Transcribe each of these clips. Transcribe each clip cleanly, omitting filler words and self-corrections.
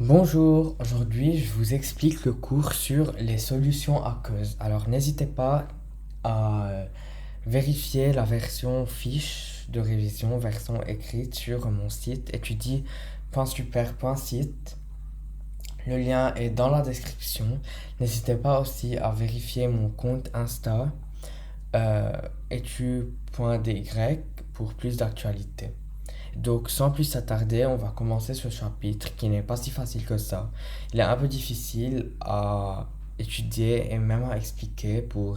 Bonjour, aujourd'hui je vous explique le cours sur les solutions aqueuses. Alors n'hésitez pas à vérifier la version fiche de révision, version écrite sur mon site étudie.super.site. Le lien est dans la description. N'hésitez pas aussi à vérifier mon compte Insta euh, etu.dy pour plus d'actualité. Donc, sans plus s'attarder, on va commencer ce chapitre qui n'est pas si facile que ça. Il est un peu difficile à étudier et même à expliquer pour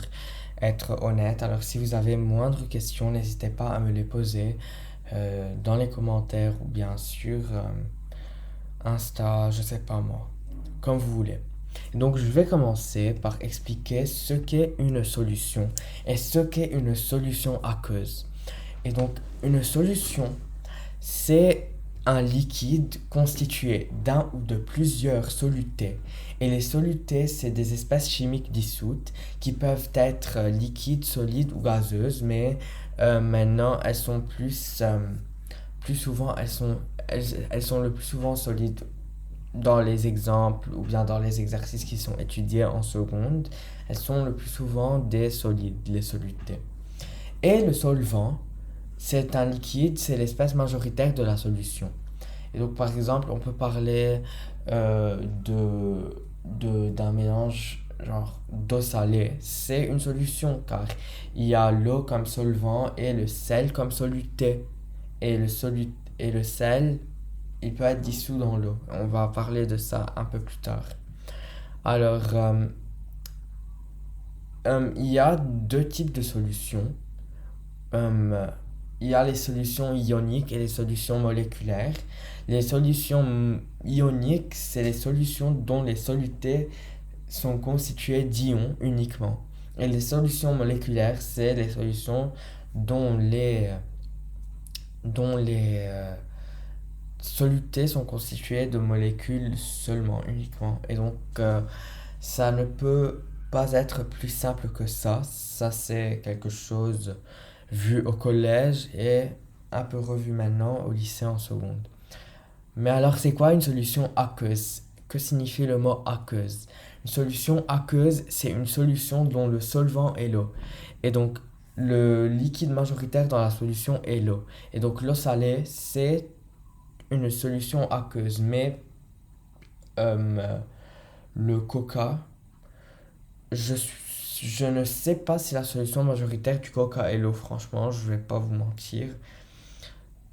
être honnête. Alors, si vous avez moindre questions, n'hésitez pas à me les poser dans les commentaires ou bien sur Insta, je sais pas moi, comme vous voulez. Donc, je vais commencer par expliquer ce qu'est une solution et ce qu'est une solution aqueuse. Et donc, une solution, c'est un liquide constitué d'un ou de plusieurs solutés. Et les solutés, c'est des espèces chimiques dissoutes qui peuvent être liquides, solides ou gazeuses, mais maintenant plus souvent, elles sont le plus souvent solides dans les exemples ou bien dans les exercices qui sont étudiés en seconde. Elles sont le plus souvent des solides, les solutés. Et le solvant, c'est un liquide, c'est l'espèce majoritaire de la solution. Et donc, par exemple, on peut parler d'un mélange genre d'eau salée. C'est une solution car il y a l'eau comme solvant et le sel comme soluté. Et le sel, il peut être dissous dans l'eau. On va parler de ça un peu plus tard. Alors, il y a deux types de solutions. Euh, il y a les solutions ioniques et les solutions moléculaires. Les solutions ioniques, c'est les solutions dont les solutés sont constituées d'ions uniquement. Et les solutions moléculaires, c'est les solutions dont les solutés sont constituées de molécules seulement, uniquement. Et donc, ça ne peut pas être plus simple que ça. Ça, c'est quelque chose vu au collège et un peu revu maintenant au lycée en seconde. Mais alors, c'est quoi une solution aqueuse? Que signifie le mot aqueuse? Une solution aqueuse, c'est une solution dont le solvant est l'eau. Et donc, le liquide majoritaire dans la solution est l'eau. Et donc, l'eau salée, c'est une solution aqueuse. Mais euh, le coca, je, je ne sais pas si la solution majoritaire du coca est l'eau, franchement, je vais pas vous mentir.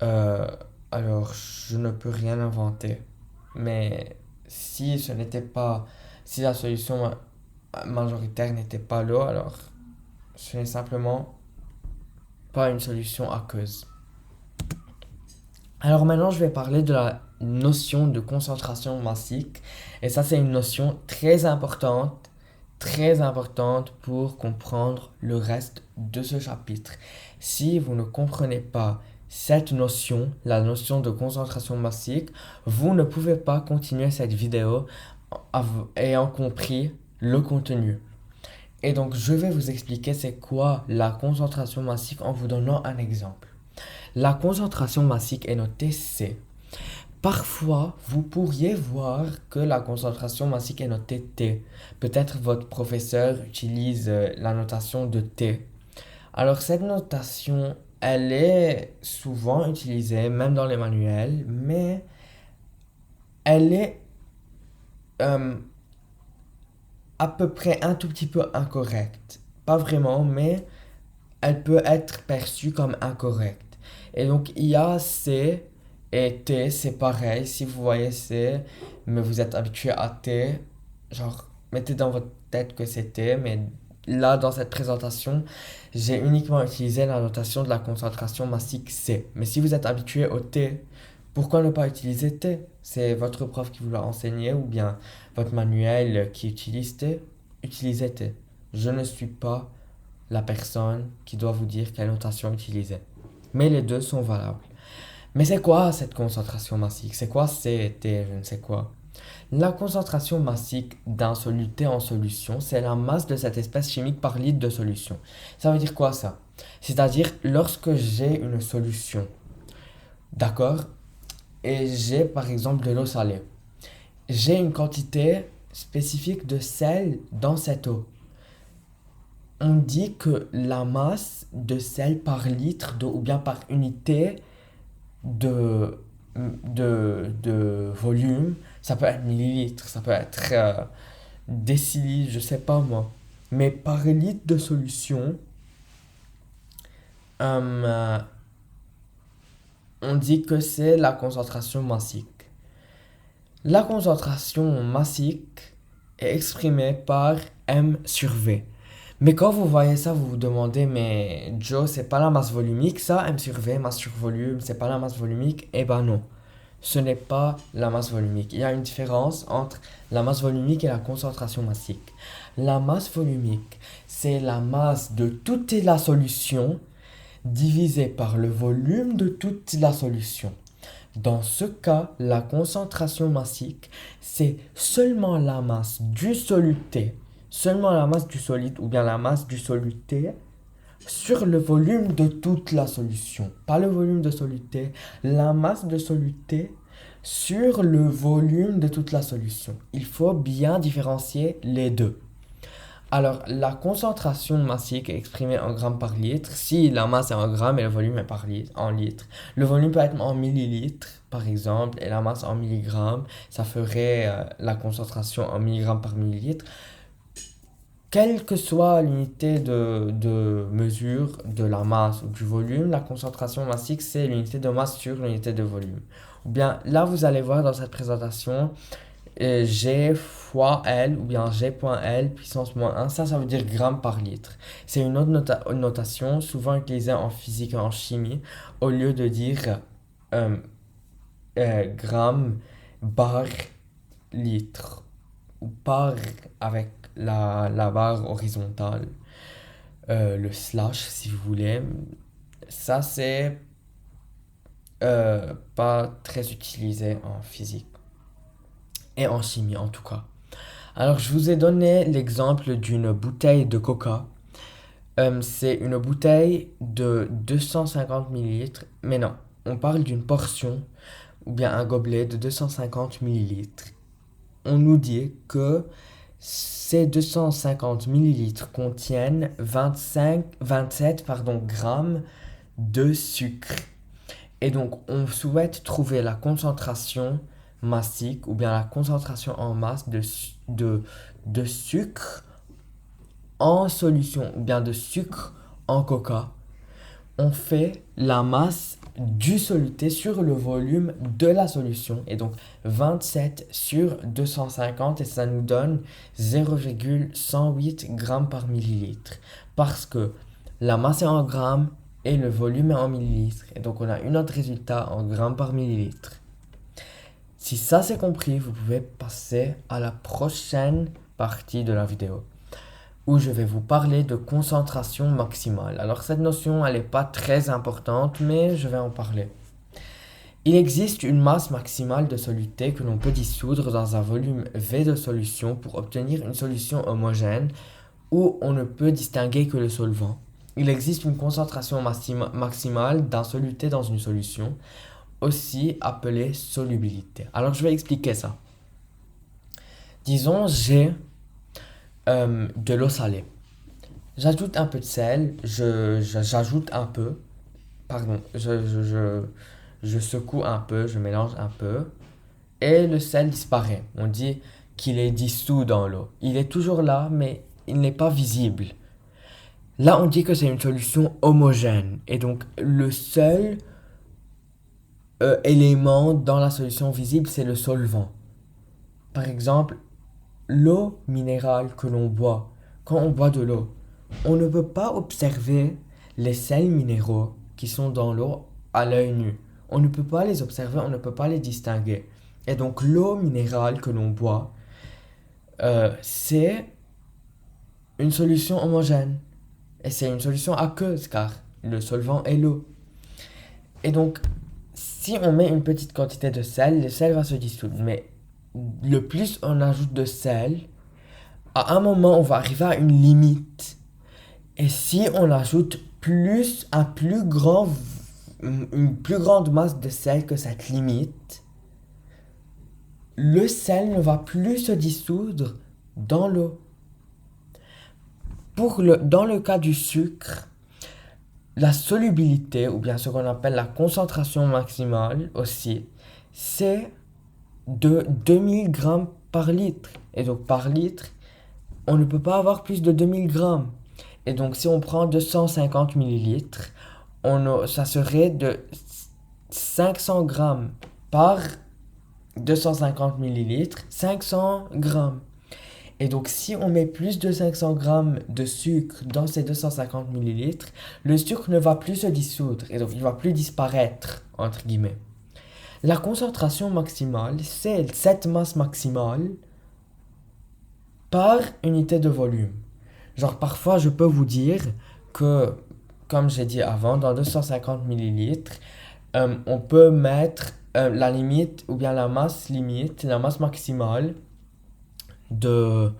Euh, alors, je ne peux rien inventer. Mais si ce n'était pas, si la solution majoritaire n'était pas l'eau, alors ce n'est simplement pas une solution aqueuse. Alors maintenant, je vais parler de la notion de concentration massique. Et ça, c'est une notion très importante pour comprendre le reste de ce chapitre. Si vous ne comprenez pas cette notion, la notion de concentration massique, vous ne pouvez pas continuer cette vidéo ayant compris le contenu. Et donc, je vais vous expliquer c'est quoi la concentration massique en vous donnant un exemple. La concentration massique est notée C. Parfois, vous pourriez voir que la concentration massique est notée T. Peut-être votre professeur utilise la notation de T. Alors cette notation, elle est souvent utilisée, même dans les manuels, mais elle est euh, à peu près un tout petit peu incorrecte. Pas vraiment, mais elle peut être perçue comme incorrecte. Et donc il y a C et T, c'est pareil. Si vous voyez C, mais vous êtes habitué à T, genre mettez dans votre tête que c'est T, mais là dans cette présentation, j'ai uniquement utilisé la notation de la concentration massique C. Mais si vous êtes habitué au T, pourquoi ne pas utiliser T? C'est votre prof qui vous l'a enseigné ou bien votre manuel qui utilise T? Utilisez T. Je ne suis pas la personne qui doit vous dire quelle notation utiliser. Mais les deux sont valables. Mais c'est quoi cette concentration massique? C'est quoi CT, je ne sais quoi? La concentration massique d'un soluté en solution, c'est la masse de cette espèce chimique par litre de solution. Ça veut dire quoi ça? C'est-à-dire lorsque j'ai une solution, d'accord? Et j'ai par exemple de l'eau salée. j'ai une quantité spécifique de sel dans cette eau. On dit que la masse de sel par litre d'eau ou bien par unité de, de volume, ça peut être millilitres, ça peut être décilitres, je sais pas moi. Mais par litre de solution, euh, on dit que c'est la concentration massique. La concentration massique est exprimée par M sur V. Mais quand vous voyez ça, vous vous demandez, mais Joe, c'est pas la masse volumique, ça, M sur V, masse sur volume, c'est pas la masse volumique? Eh ben non, ce n'est pas la masse volumique. Il y a une différence entre la masse volumique et la concentration massique. La masse volumique, c'est la masse de toute la solution divisée par le volume de toute la solution. Dans ce cas, la concentration massique, c'est seulement la masse du soluté, seulement la masse du solide ou bien la masse du soluté sur le volume de toute la solution. Pas le volume de soluté, la masse de soluté sur le volume de toute la solution. Il faut bien différencier les deux. Alors, la concentration massique est exprimée en grammes par litre. Si la masse est en grammes et le volume est en litres. Le volume peut être en millilitres, par exemple, et la masse en milligrammes. Ça ferait la concentration en milligrammes par millilitre. Quelle que soit l'unité de mesure de la masse ou du volume, la concentration massique, c'est l'unité de masse sur l'unité de volume. Ou bien, là, vous allez voir dans cette présentation, G fois L ou bien G.L puissance moins 1, ça veut dire grammes par litre. C'est une autre notation souvent utilisée en physique et en chimie au lieu de dire grammes bar litre ou par avec la barre horizontale, le slash si vous voulez. Ça c'est pas très utilisé en physique. Et en chimie en tout cas. Alors je vous ai donné l'exemple d'une bouteille de coca. C'est une bouteille de 250 millilitres. Mais non, on parle d'une portion ou bien un gobelet de 250 millilitres. On nous dit que ces 250 millilitres contiennent 27 grammes de sucre. Et donc on souhaite trouver la concentration massique ou bien la concentration en masse de sucre en solution ou bien de sucre en coca. On fait la masse du soluté sur le volume de la solution et donc 27 sur 250 et ça nous donne 0,108 grammes par millilitre parce que la masse est en grammes et le volume est en millilitres et donc on a un autre résultat en grammes par millilitre. Si ça c'est compris, vous pouvez passer à la prochaine partie de la vidéo où je vais vous parler de concentration maximale. Alors cette notion, elle n'est pas très importante, mais je vais en parler. Il existe une masse maximale de soluté que l'on peut dissoudre dans un volume V de solution pour obtenir une solution homogène où on ne peut distinguer que le solvant. Il existe une concentration maximale d'un soluté dans une solution, aussi appelée solubilité. Alors je vais expliquer ça. Disons j'ai de l'eau salée. J'ajoute un peu de sel, j'ajoute un peu, pardon, je secoue un peu, je mélange un peu, et le sel disparaît. On dit qu'il est dissous dans l'eau. Il est toujours là, mais il n'est pas visible. Là, on dit que c'est une solution homogène, et donc le seul élément dans la solution visible, c'est le solvant. Par exemple, l'eau minérale que l'on boit, quand on boit de l'eau, on ne peut pas observer les sels minéraux qui sont dans l'eau à l'œil nu. On ne peut pas les observer, on ne peut pas les distinguer. Et donc l'eau minérale que l'on boit, c'est une solution homogène. Et c'est une solution aqueuse car le solvant est l'eau. Et donc, si on met une petite quantité de sel, le sel va se dissoudre. Mais le plus on ajoute de sel, à un moment, on va arriver à une limite. Et si on ajoute une plus grande masse de sel que cette limite, le sel ne va plus se dissoudre dans l'eau. Dans le cas du sucre, la solubilité, ou bien ce qu'on appelle la concentration maximale aussi, c'est de 2000 grammes par litre. Et donc par litre, on ne peut pas avoir plus de 2000 grammes. Et donc si on prend 250 millilitres, ça serait de 500 grammes par 250 millilitres, 500 grammes. Et donc, si on met plus de 500 grammes de sucre dans ces 250 millilitres, le sucre ne va plus se dissoudre et donc il ne va plus disparaître, entre guillemets. La concentration maximale, c'est cette masse maximale par unité de volume. Genre, parfois, je peux vous dire que, comme j'ai dit avant, dans 250 millilitres, on peut mettre la limite, ou bien la masse limite, la masse maximale de,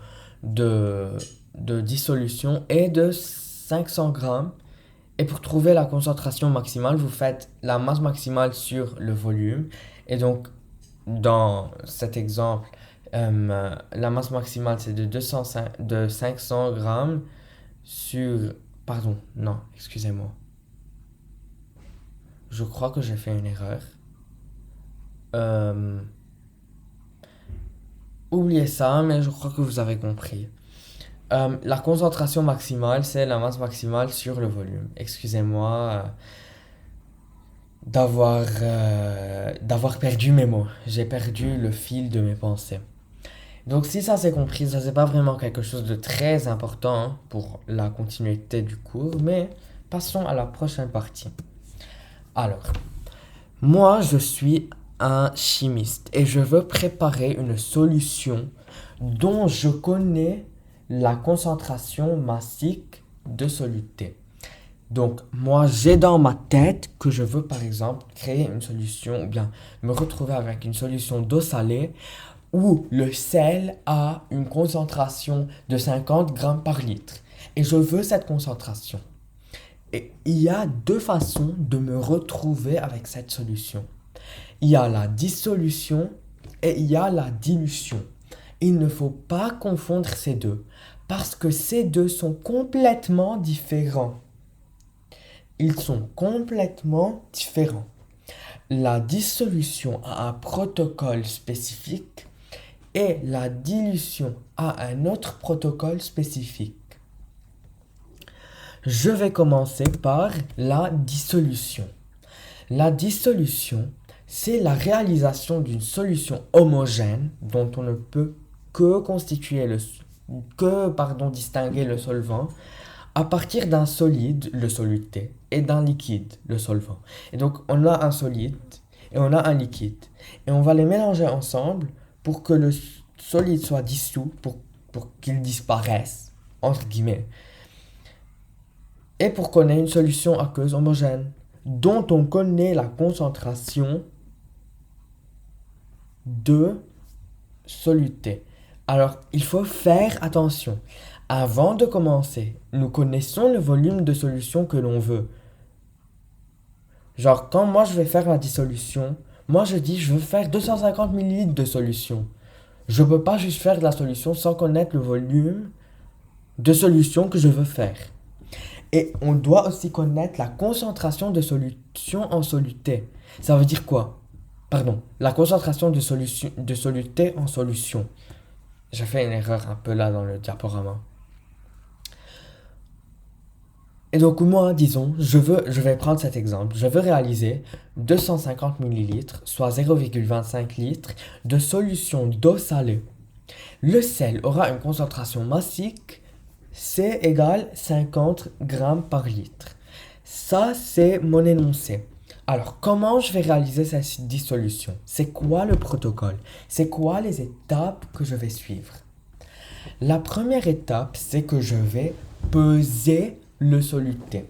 de dissolution est de 500 grammes. Et pour trouver la concentration maximale, vous faites la masse maximale sur le volume. Et donc, dans cet exemple, la masse maximale c'est de 500 grammes sur... Pardon, non, excusez-moi. Je crois que j'ai fait une erreur. Oubliez ça, mais je crois que vous avez compris. La concentration maximale, c'est la masse maximale sur le volume. Excusez-moi d'avoir perdu mes mots. J'ai perdu le fil de mes pensées. Donc si ça c'est compris, ça c'est pas vraiment quelque chose de très important hein, pour la continuité du cours, mais passons à la prochaine partie. Alors, moi je suis un chimiste et je veux préparer une solution dont je connais la concentration massique de soluté. Donc, moi, j'ai dans ma tête que je veux, par exemple, créer une solution ou bien me retrouver avec une solution d'eau salée où le sel a une concentration de 50 grammes par litre. Et je veux cette concentration. Et il y a deux façons de me retrouver avec cette solution. Il y a la dissolution et il y a la dilution. Il ne faut pas confondre ces deux parce que ces deux sont complètement différents. Ils sont complètement différents. La dissolution a un protocole spécifique et la dilution a un autre protocole spécifique. Je vais commencer par la dissolution. La dissolution, c'est la réalisation d'une solution homogène dont on ne peut que distinguer le solvant à partir d'un solide, le soluté, et d'un liquide, le solvant. Et donc, on a un solide et on a un liquide. Et on va les mélanger ensemble pour que le solide soit dissous, pour qu'il disparaisse, entre guillemets. Et pour qu'on ait une solution aqueuse homogène, dont on connaît la concentration de soluté. Alors, il faut faire attention. Avant de commencer, nous connaissons le volume de solution que l'on veut. Genre, quand moi je vais faire la dissolution, moi je dis je veux faire 250 ml de solution. Je ne peux pas juste faire de la solution sans connaître le volume de solution que je veux faire. Et on doit aussi connaître la concentration de solution en soluté. Ça veut dire quoi? Pardon, la concentration de soluté en solution. J'ai fait une erreur un peu là dans le diaporama. Et donc moi, disons, je vais prendre cet exemple. Je veux réaliser 250 ml, soit 0,25 litres, de solution d'eau salée. Le sel aura une concentration massique, C égale 50 grammes par litre. Ça, c'est mon énoncé. Alors, comment je vais réaliser cette dissolution? C'est quoi le protocole? C'est quoi les étapes que je vais suivre? La première étape, c'est que je vais peser le soluté.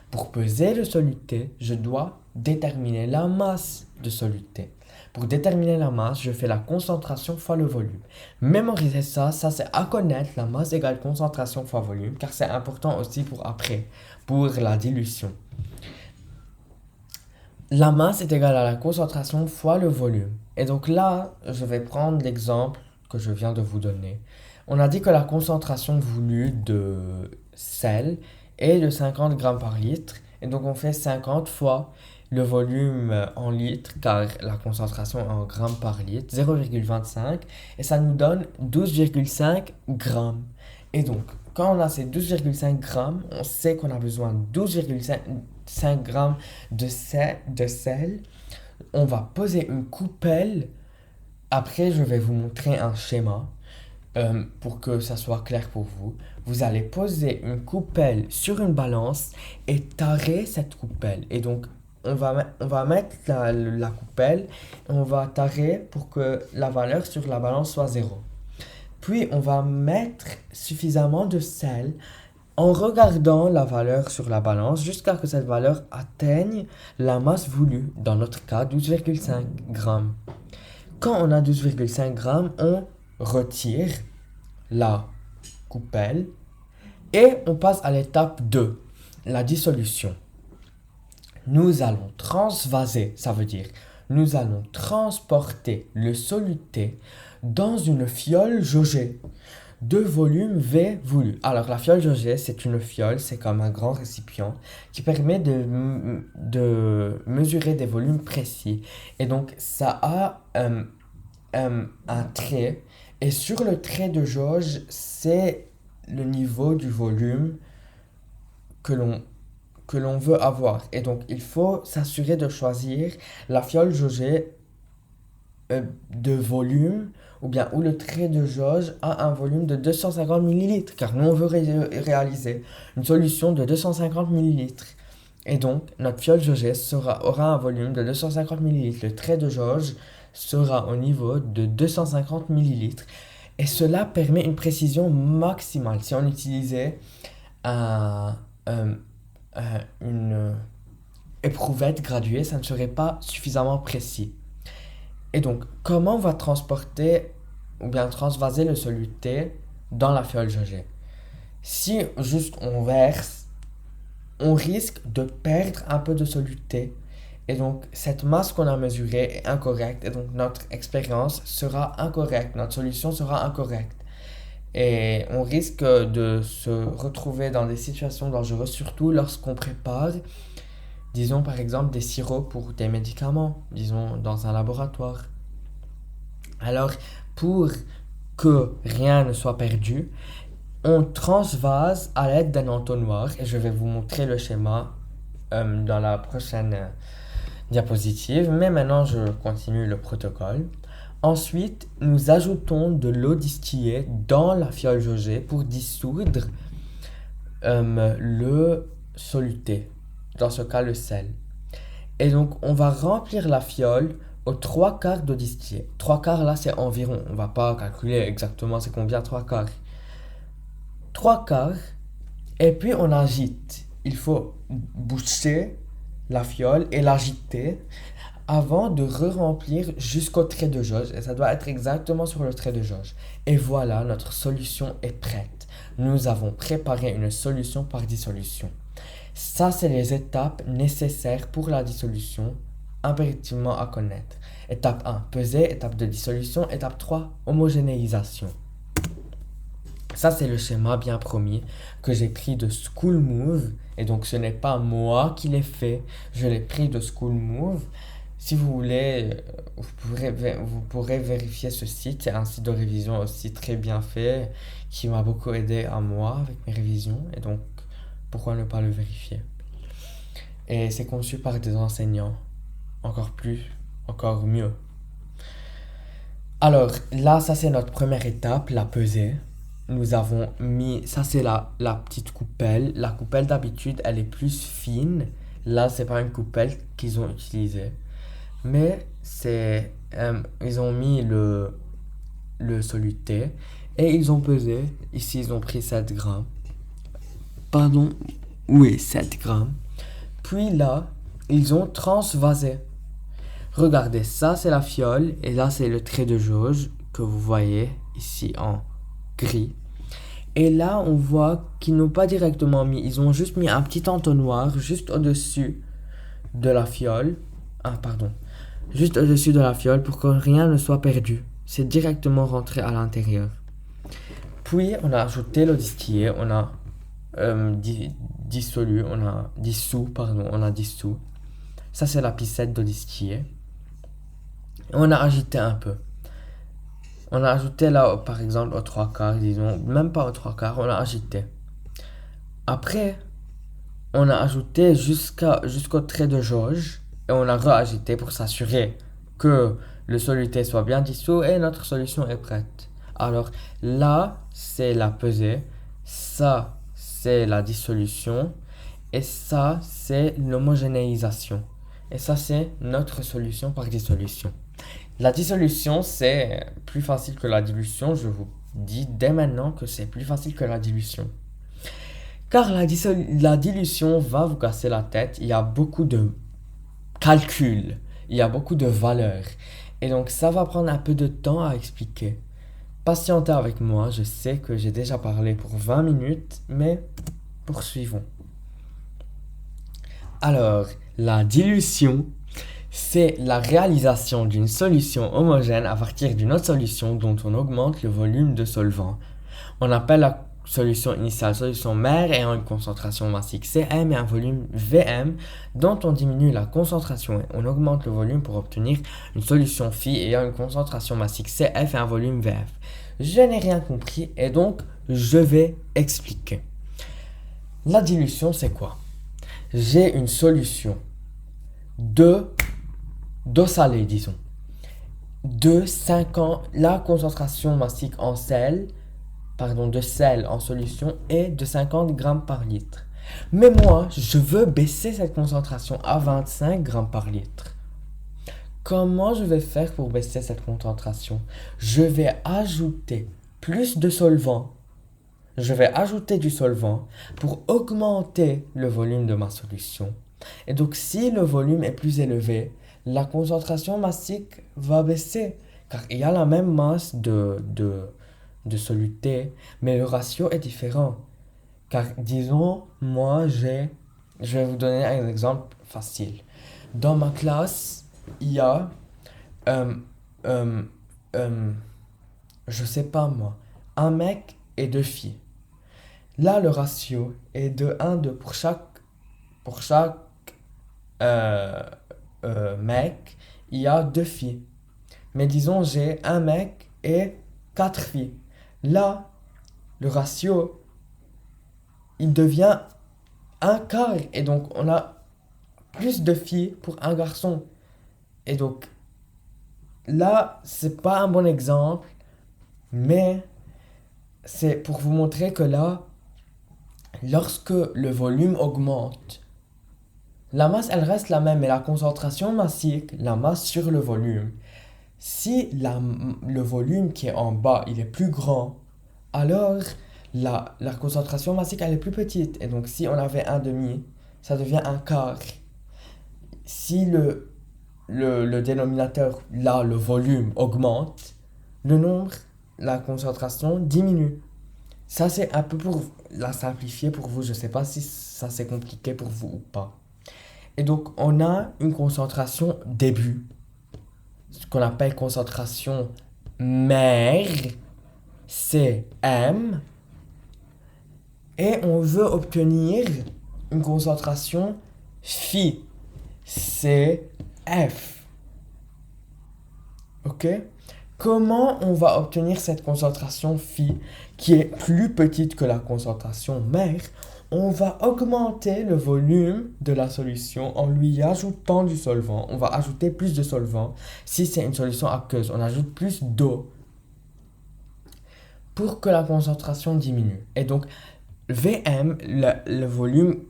Pour peser le soluté, je dois déterminer la masse de soluté. Pour déterminer la masse, je fais la concentration fois le volume. Mémoriser ça c'est à connaître, la masse égale concentration fois volume, car c'est important aussi pour après, pour la dilution. la masse est égale à la concentration fois le volume. Et donc là, je vais prendre l'exemple que je viens de vous donner. On a dit que la concentration voulue de sel est de 50 grammes par litre. Et donc on fait 50 fois le volume en litres, car la concentration est en grammes par litre, 0,25. Et ça nous donne 12,5 grammes. Et donc, quand on a ces 12,5 grammes, on sait qu'on a besoin de 12,5 grammes de sel. On va poser une coupelle. Après, je vais vous montrer un schéma pour que ça soit clair pour vous. Vous allez poser une coupelle sur une balance et tarer cette coupelle. Et donc, on va mettre la coupelle et on va tarer pour que la valeur sur la balance soit 0. Puis, on va mettre suffisamment de sel en regardant la valeur sur la balance jusqu'à ce que cette valeur atteigne la masse voulue, dans notre cas 12,5 grammes. Quand on a 12,5 grammes, on retire la coupelle et on passe à l'étape 2, la dissolution. Nous allons transvaser, ça veut dire nous allons transporter le soluté dans une fiole jaugée de volume V voulu. Alors la fiole jaugée, c'est une fiole, c'est comme un grand récipient qui permet de mesurer des volumes précis. Et donc ça a un trait, et sur le trait de jauge, c'est le niveau du volume que l'on veut avoir. Et donc il faut s'assurer de choisir la fiole jaugée de volume, ou bien où le trait de jauge a un volume de 250 ml, car nous on veut réaliser une solution de 250 ml. Et donc notre fiole jaugée aura un volume de 250 ml. Le trait de jauge sera au niveau de 250 ml. Et cela permet une précision maximale. Si on utilisait une éprouvette graduée, ça ne serait pas suffisamment précis. Et donc, comment on va transporter ou bien transvaser le soluté dans la fiole jaugée? Si juste on verse, on risque de perdre un peu de soluté. Et donc, cette masse qu'on a mesurée est incorrecte. Et donc, notre expérience sera incorrecte. Notre solution sera incorrecte. Et on risque de se retrouver dans des situations dangereuses, surtout lorsqu'on prépare, disons par exemple, des sirops pour des médicaments, disons dans un laboratoire. Alors, pour que rien ne soit perdu, on transvase à l'aide d'un entonnoir. Et je vais vous montrer le schéma dans la prochaine diapositive. Mais maintenant, je continue le protocole. Ensuite, nous ajoutons de l'eau distillée dans la fiole jaugée pour dissoudre le soluté, dans ce cas le sel. Et donc, on va remplir la fiole aux 3 quarts d'eau distillée. 3 quarts là, c'est environ. On va pas calculer exactement c'est combien 3 quarts. 3 quarts, et puis on agite. Il faut boucher la fiole et l'agiter avant de re-remplir jusqu'au trait de jauge. Et ça doit être exactement sur le trait de jauge. Et voilà, notre solution est prête. Nous avons préparé une solution par dissolution. Ça, c'est les étapes nécessaires pour la dissolution, impérativement à connaître. Étape 1, peser. Étape 2, dissolution. Étape 3, homogénéisation. Ça, c'est le schéma bien promis que j'ai pris de School Move. Et donc, ce n'est pas moi qui l'ai fait. Je l'ai pris de School Move. Si vous voulez, vous pourrez vérifier ce site. C'est un site de révision aussi très bien fait qui m'a beaucoup aidé à moi avec mes révisions. Et donc, pourquoi ne pas le vérifier? Et c'est conçu par des enseignants. Encore mieux. Alors, là, ça c'est notre première étape, la pesée. Nous avons mis, ça c'est la petite coupelle. La coupelle d'habitude, elle est plus fine. Là, c'est pas une coupelle qu'ils ont utilisée. Mais ils ont mis le soluté et ils ont pesé. Ici, ils ont pris 7 grammes. Pardon, oui, 7 grammes. Puis là, ils ont transvasé. Regardez, ça c'est la fiole et là c'est le trait de jauge que vous voyez ici en gris. Et là, on voit qu'ils n'ont pas directement mis, ils ont juste mis un petit entonnoir juste au-dessus de la fiole. Ah, pardon. Juste au-dessus de la fiole pour que rien ne soit perdu. C'est directement rentré à l'intérieur. Puis, on a ajouté l'eau distillée, on a dissolu, on a dissous. Ça, c'est la piscette d'eau distillée. On a agité un peu. On a ajouté là, par exemple, aux trois quarts, disons, même pas aux trois quarts, on a agité. Après, on a ajouté jusqu'au trait de jauge et on a re-agité pour s'assurer que le soluté soit bien dissous et notre solution est prête. Alors là, c'est la pesée, ça, c'est la dissolution et ça, c'est l'homogénéisation. Et ça, c'est notre solution par dissolution. La dissolution, c'est plus facile que la dilution. Je vous dis dès maintenant que c'est plus facile que la dilution. Car la dilution va vous casser la tête. Il y a beaucoup de calculs. Il y a beaucoup de valeurs. Et donc, ça va prendre un peu de temps à expliquer. Patientez avec moi. Je sais que j'ai déjà parlé pour 20 minutes, mais poursuivons. Alors, la dilution, c'est la réalisation d'une solution homogène à partir d'une autre solution dont on augmente le volume de solvant. On appelle la solution initiale solution mère ayant une concentration massique Cm et un volume Vm dont on diminue la concentration et on augmente le volume pour obtenir une solution phi ayant une concentration massique Cf et un volume Vf. Je n'ai rien compris et donc je vais expliquer. La dilution, c'est quoi? J'ai une solution d'eau salée, disons, de 50, la concentration massique en sel, de sel en solution est de 50 grammes par litre. Mais moi, je veux baisser cette concentration à 25 grammes par litre. Comment je vais faire pour baisser cette concentration? Je vais ajouter plus de solvant. Je vais ajouter du solvant pour augmenter le volume de ma solution. Et donc, si le volume est plus élevé, la concentration massique va baisser. Car il y a la même masse de soluté, mais le ratio est différent. Car disons, je vais vous donner un exemple facile. Dans ma classe, il y a, euh, euh, je sais pas moi, un mec et deux filles. Là, le ratio est de 1-2 pour chaque mec, il y a deux filles. Mais disons, j'ai un mec et 4 filles. Là, le ratio, il devient un quart. Et donc, on a plus de filles pour un garçon. Et donc, là, c'est pas un bon exemple. Mais c'est pour vous montrer que là, lorsque le volume augmente, la masse, elle reste la même. Mais la concentration massique, la masse sur le volume, si le volume qui est en bas, il est plus grand, alors la concentration massique, elle est plus petite. Et donc, si on avait un demi, ça devient un quart. Si le dénominateur, là, le volume augmente, le nombre, la concentration diminue. Ça, c'est un peu pour la simplifier pour vous. Je ne sais pas si ça c'est compliqué pour vous ou pas. Et donc, on a une concentration début, ce qu'on appelle concentration mère, Cm, et on veut obtenir une concentration phi, Cf. Ok? Comment on va obtenir cette concentration phi qui est plus petite que la concentration mère? On va augmenter le volume de la solution en lui ajoutant du solvant. On va ajouter plus de solvant. Si c'est une solution aqueuse, on ajoute plus d'eau pour que la concentration diminue. Et donc, Vm, le volume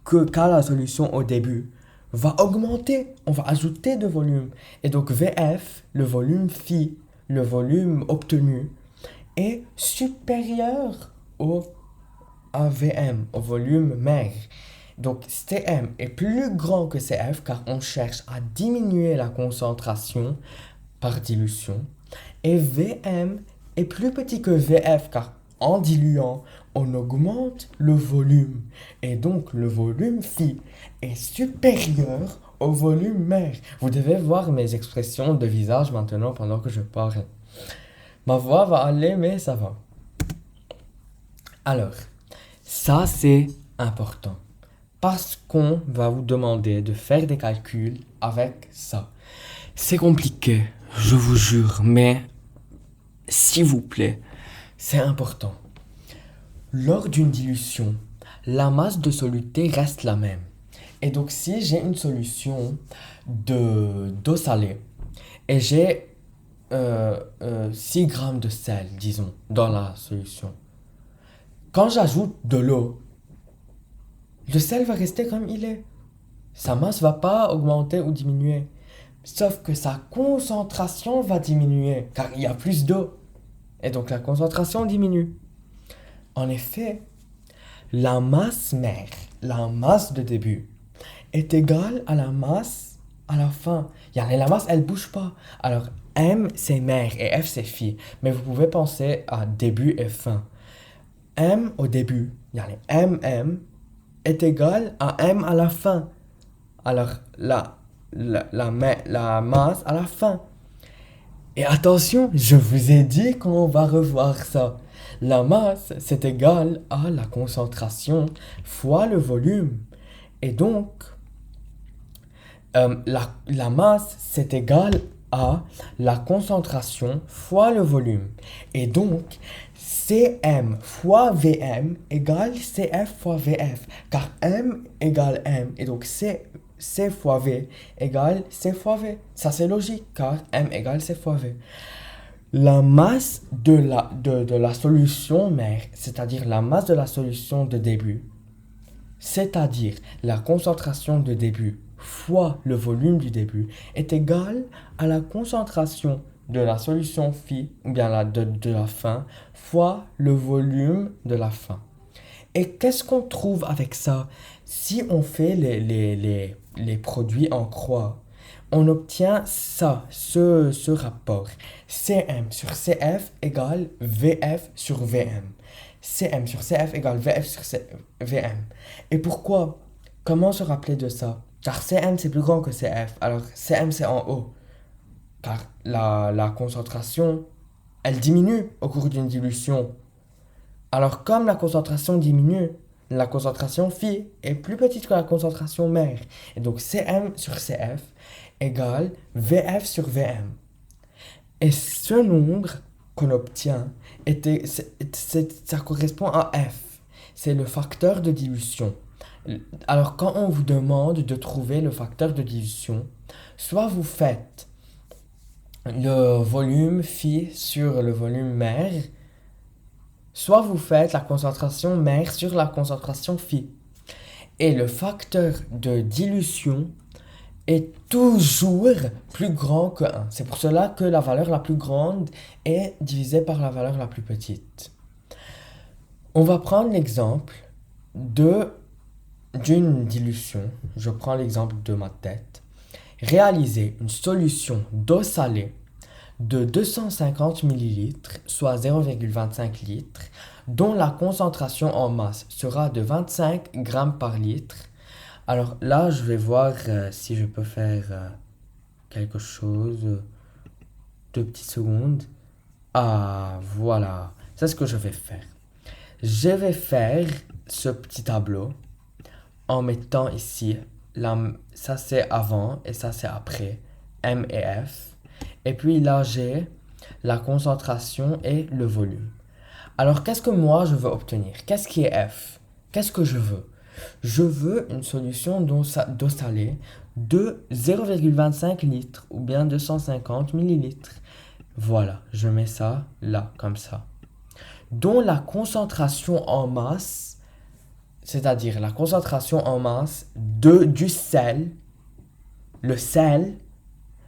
qu'a la solution au début, va augmenter. On va ajouter de volume. Et donc, Vf, le volume phi, le volume obtenu, est supérieur à Vm, au volume mère. Donc, Cm est plus grand que Cf car on cherche à diminuer la concentration par dilution. Et Vm est plus petit que Vf car en diluant, on augmente le volume. Et donc, le volume phi est supérieur au volume mère. Vous devez voir mes expressions de visage maintenant pendant que je parle. Ma voix va aller, mais ça va. Alors, ça c'est important. Parce qu'on va vous demander de faire des calculs avec ça. C'est compliqué, je vous jure, mais s'il vous plaît, c'est important. Lors d'une dilution, la masse de soluté reste la même. Et donc si j'ai une solution d'eau salée et j'ai 6 grammes de sel, disons, dans la solution, quand j'ajoute de l'eau, le sel va rester comme il est. Sa masse va pas augmenter ou diminuer. Sauf que sa concentration va diminuer, car il y a plus d'eau. Et donc la concentration diminue. En effet, la masse mère, la masse de début, est égale à la masse à la fin. La masse, elle bouge pas. Alors, M, c'est mère et F, c'est phi. Mais vous pouvez penser à début et fin. M au début, MM, est égal à M à la fin. Alors, la masse à la fin. Et attention, je vous ai dit qu'on va revoir ça. La masse, c'est égal à la concentration fois le volume. Et donc, la masse, c'est égal à la concentration fois le volume. Et donc, Cm fois Vm égale Cf fois Vf. Car M égale M. Et donc, C fois V égale C fois V. Ça, c'est logique, car M égale C fois V. La masse de la solution mère, c'est-à-dire la masse de la solution de début, c'est-à-dire la concentration de début fois le volume du début, est égale à la concentration de la solution phi, ou bien de la fin, fois le volume de la fin. Et qu'est-ce qu'on trouve avec ça? Si on fait les produits en croix, on obtient ça, ce rapport. Cm sur Cf égale Vf sur Vm. Cm sur Cf égale Vf sur Vm. Et pourquoi? Comment se rappeler de ça? Car Cm c'est plus grand que Cf, alors Cm c'est en haut. Car la concentration, elle diminue au cours d'une dilution. Alors comme la concentration diminue, la concentration phi est plus petite que la concentration mère. Et donc Cm sur Cf égale Vf sur Vm. Et ce nombre qu'on obtient, ça correspond à F. C'est le facteur de dilution. Alors quand on vous demande de trouver le facteur de dilution, soit vous faites le volume phi sur le volume mère, soit vous faites la concentration mère sur la concentration phi. Et le facteur de dilution est toujours plus grand que 1. C'est pour cela que la valeur la plus grande est divisée par la valeur la plus petite. On va prendre l'exemple d'une dilution. Je prends l'exemple de ma tête. Réaliser une solution d'eau salée de 250 ml, soit 0,25 litres, dont la concentration en masse sera de 25 grammes par litre. Alors là, je vais voir si je peux faire quelque chose. 2 petites secondes. Ah, voilà. C'est ce que je vais faire. Je vais faire ce petit tableau en mettant ici, ça c'est avant et ça c'est après, M et F. Et puis là, j'ai la concentration et le volume. Alors, qu'est-ce que moi je veux obtenir? Qu'est-ce qui est F? Qu'est-ce que je veux? Je veux une solution d'eau salée de 0,25 litres ou bien 250 millilitres. Voilà, je mets ça là, comme ça. Dont la concentration en masse, c'est-à-dire la concentration en masse du sel, le sel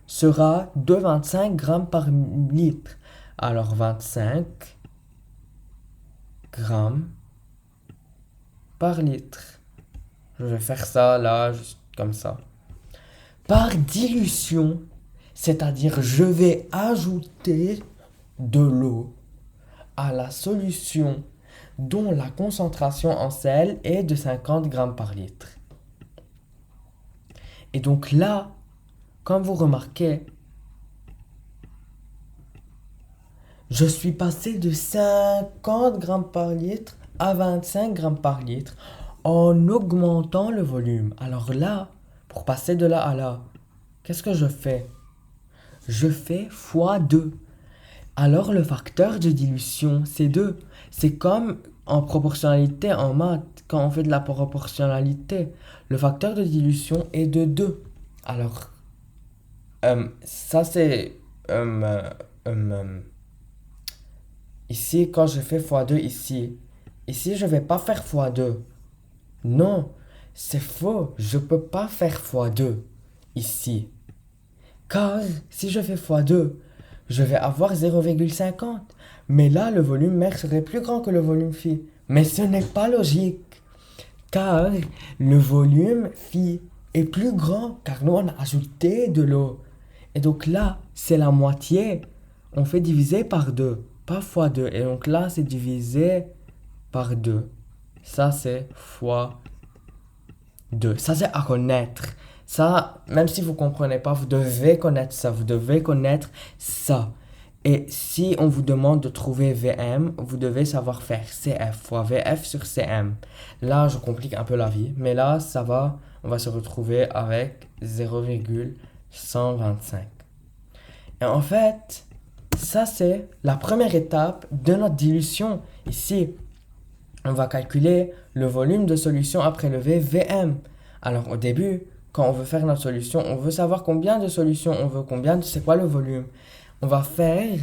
sera de 25 grammes par litre. Alors 25 grammes par litre. Je vais faire ça là, juste comme ça. Par dilution, c'est-à-dire je vais ajouter de l'eau à la solution dont la concentration en sel est de 50 grammes par litre. Et donc là, comme vous remarquez, je suis passé de 50 grammes par litre à 25 grammes par litre en augmentant le volume. Alors là, pour passer de là à là, qu'est-ce que je fais? Je fais fois 2. Alors le facteur de dilution, c'est 2. C'est comme en proportionnalité en maths, quand on fait de la proportionnalité. Le facteur de dilution est de 2. Alors, ça c'est... ici, quand je fais fois 2 ici, je vais pas faire fois 2. Non, c'est faux. Je peux pas faire fois 2 ici. Car si je fais fois 2, je vais avoir 0,50. Mais là, le volume mère serait plus grand que le volume phi. Mais ce n'est pas logique. Car le volume phi est plus grand car nous on a ajouté de l'eau. Et donc là, c'est la moitié. On fait diviser par 2, pas fois 2. Et donc là, c'est divisé par 2. Ça, c'est fois 2. Ça, c'est à connaître. Ça, même si vous ne comprenez pas, vous devez connaître ça. Vous devez connaître ça. Et si on vous demande de trouver VM, vous devez savoir faire CF fois VF sur CM. Là, je complique un peu la vie. Mais là, ça va. On va se retrouver avec 0,125. Et en fait, ça, c'est la première étape de notre dilution. Ici, on va calculer le volume de solution à prélever VM. Alors, au début, quand on veut faire notre solution, on veut savoir combien de solutions on veut, c'est quoi le volume. On va faire...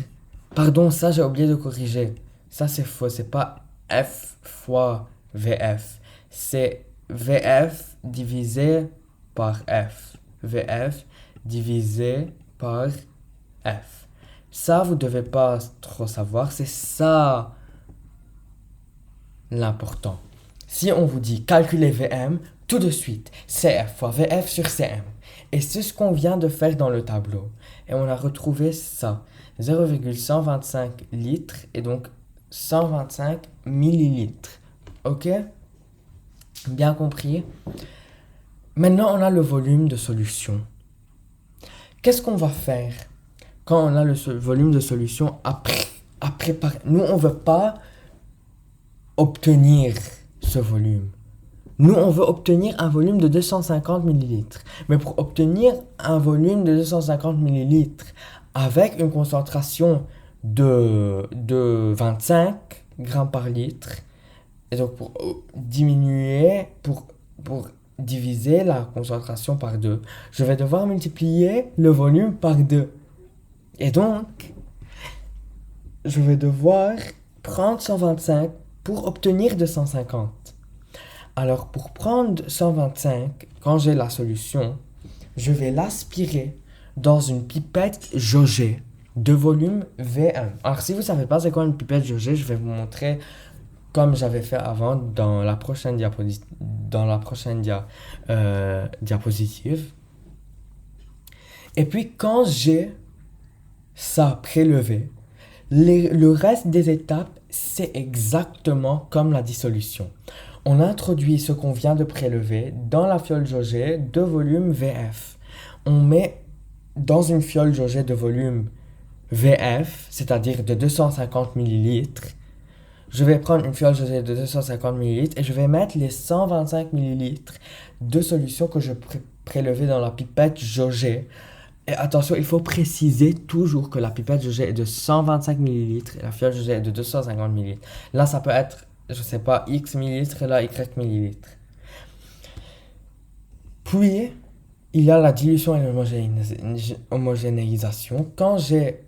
Pardon, ça, j'ai oublié de corriger. Ça, c'est faux. C'est pas F fois VF. C'est VF divisé par F. VF divisé par F. Ça, vous devez pas trop savoir. C'est ça l'important. Si on vous dit calculer VM, tout de suite, CF fois VF sur CM. Et c'est ce qu'on vient de faire dans le tableau. Et on a retrouvé ça. 0,125 litres et donc 125 millilitres. Ok? Bien compris? Maintenant, on a le volume de solution. Qu'est-ce qu'on va faire quand on a le volume de solution à préparer? Nous, on ne veut pas obtenir ce volume. Nous, on veut obtenir un volume de 250 millilitres. Mais pour obtenir un volume de 250 millilitres avec une concentration de 25 grammes par litre, et donc pour diviser la concentration par 2, je vais devoir multiplier le volume par 2. Et donc, je vais devoir prendre 125 pour obtenir 250. Alors, pour prendre 125, quand j'ai la solution, je vais l'aspirer dans une pipette jaugée de volume V1. Alors, si vous ne savez pas c'est quoi une pipette jaugée, je vais vous montrer comme j'avais fait avant dans la prochaine diapositive. Et puis, quand j'ai ça prélevé, le reste des étapes, c'est exactement comme la dissolution. On introduit ce qu'on vient de prélever dans la fiole jaugée de volume VF. On met dans une fiole jaugée de volume VF, c'est-à-dire de 250 ml. Je vais prendre une fiole jaugée de 250 ml et je vais mettre les 125 ml de solution que je prélevé dans la pipette jaugée. Et attention, il faut préciser toujours que la pipette jaugée est de 125 ml et la fiole jaugée est de 250 ml. Là, ça peut être, je sais pas, X millilitres et là, Y millilitres. Puis, il y a la dilution et l'homogénéisation. Quand j'ai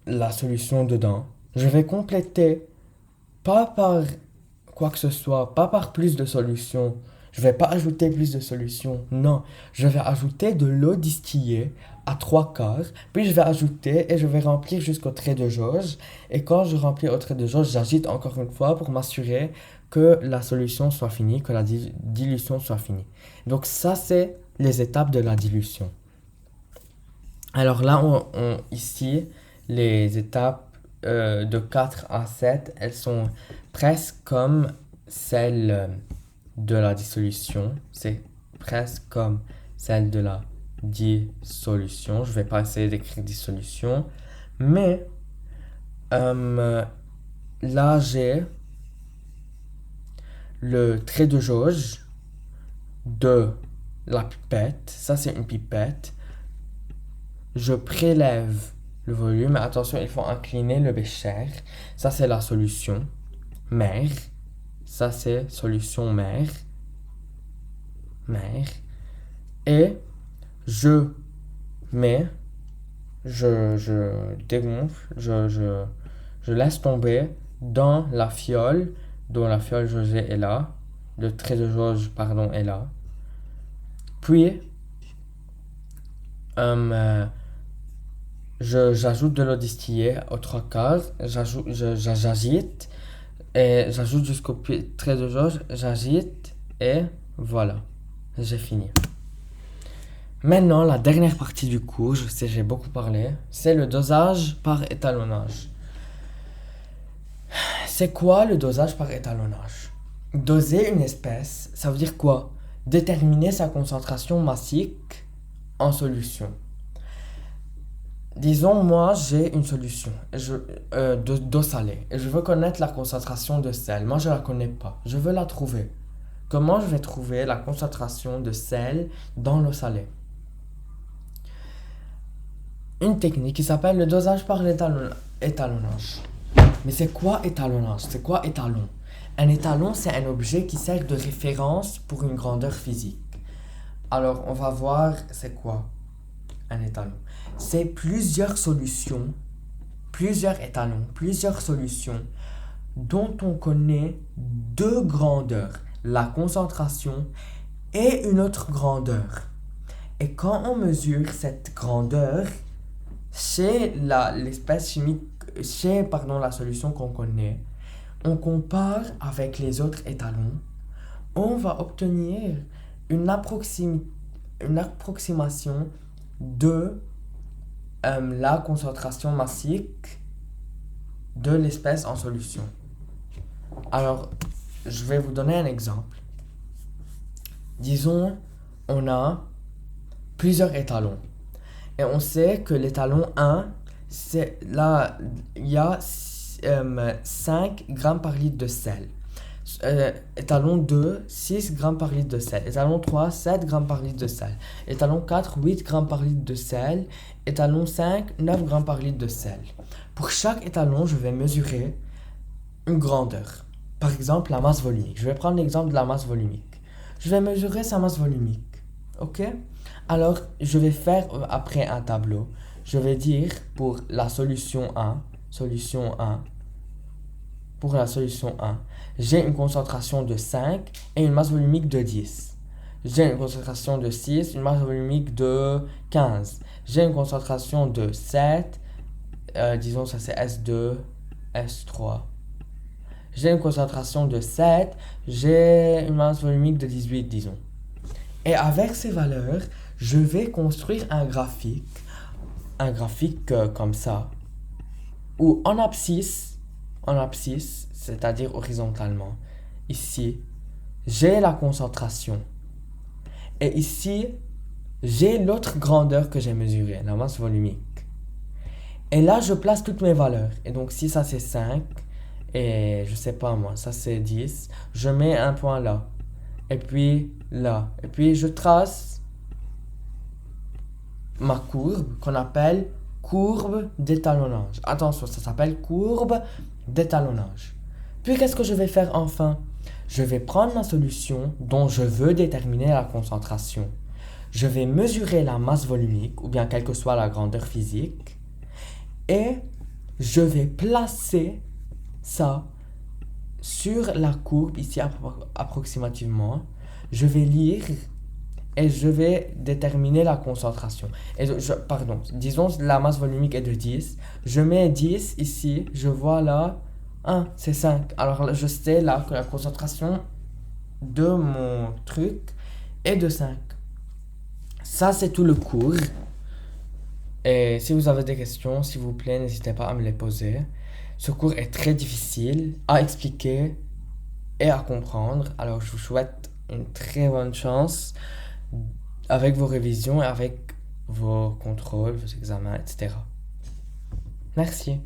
la solution dedans, je vais compléter, pas par quoi que ce soit, pas par plus de solutions. Je vais pas ajouter plus de solutions, non. Je vais ajouter de l'eau distillée à 3/4, puis je vais ajouter et je vais remplir jusqu'au trait de jauge. Et quand je remplis au trait de jauge, j'agite encore une fois pour m'assurer que la solution soit finie, que la dilution soit finie. Donc ça, c'est les étapes de la dilution. Alors là, ici, les étapes de 4 à 7, elles sont presque comme celles de la dissolution. C'est presque comme celle de la dissolution. Je vais pas essayer d'écrire dissolution, mais là j'ai le trait de jauge de la pipette. Ça c'est une pipette. Je prélève le volume. Attention, il faut incliner le bécher. Ça c'est la solution mère. Ça c'est solution mère. Et je mets, je dégonfle, je laisse tomber dans la fiole, dont la fiole jaugée est là, le trait de jauge, pardon, est là. Puis, j'ajoute de l'eau distillée aux 3/4, j'agite, et j'ajoute jusqu'au trait de jauge, j'agite, et voilà, j'ai fini. Maintenant, la dernière partie du cours, je sais, j'ai beaucoup parlé, c'est le dosage par étalonnage. C'est quoi le dosage par étalonnage? Doser une espèce, ça veut dire quoi? Déterminer sa concentration massique en solution. Disons, moi, j'ai une solution d'eau salée et je veux connaître la concentration de sel. Moi, je ne la connais pas. Je veux la trouver. Comment je vais trouver la concentration de sel dans l'eau salée? Une technique qui s'appelle le dosage par étalonnage. Mais c'est quoi étalonnage? C'est quoi étalon? Un étalon, c'est un objet qui sert de référence pour une grandeur physique. Alors, on va voir c'est quoi un étalon. C'est plusieurs solutions, plusieurs étalons, plusieurs solutions dont on connaît deux grandeurs, la concentration et une autre grandeur. Et quand on mesure cette grandeur chez l'espèce chimique, la solution qu'on connaît, on compare avec les autres étalons, on va obtenir une approximation de la concentration massique de l'espèce en solution. Alors, je vais vous donner un exemple. Disons, on a plusieurs étalons. Et on sait que l'étalon 1, c'est là, il y a 5 grammes par litre de sel. Étalon 2, 6 grammes par litre de sel. Étalon 3, 7 grammes par litre de sel. Étalon 4, 8 grammes par litre de sel. Étalon 5, 9 grammes par litre de sel. Pour chaque étalon, je vais mesurer une grandeur. Par exemple, la masse volumique. Je vais prendre l'exemple de la masse volumique. Je vais mesurer sa masse volumique. Ok? Alors, je vais faire après un tableau. Je vais dire pour la solution 1, pour la solution 1, j'ai une concentration de 5 et une masse volumique de 10. J'ai une concentration de 6, une masse volumique de 15. J'ai une concentration de 7, disons ça c'est S2, S3. J'ai une concentration de 7, j'ai une masse volumique de 18, disons. Et avec ces valeurs, je vais construire un graphique comme ça, où en abscisse, c'est-à-dire horizontalement, ici, j'ai la concentration. Et ici, j'ai l'autre grandeur que j'ai mesurée, la masse volumique. Et là, je place toutes mes valeurs. Et donc, si ça c'est 5, et je sais pas moi, ça c'est 10, je mets un point là. Et puis là. Et puis je trace ma courbe qu'on appelle courbe d'étalonnage. Attention, ça s'appelle courbe d'étalonnage. Puis qu'est-ce que je vais faire enfin? Je vais prendre ma solution dont je veux déterminer la concentration. Je vais mesurer la masse volumique, ou bien quelle que soit la grandeur physique, et je vais placer ça sur la courbe, ici approximativement. Je vais lire et je vais déterminer la concentration. Disons la masse volumique est de 10. Je mets 10 ici, je vois là, c'est 5. Alors je sais là que la concentration de mon truc est de 5. Ça c'est tout le cours. Et si vous avez des questions, s'il vous plaît, n'hésitez pas à me les poser. Ce cours est très difficile à expliquer et à comprendre. Alors je vous souhaite une très bonne chance avec vos révisions et avec vos contrôles, vos examens, etc. Merci.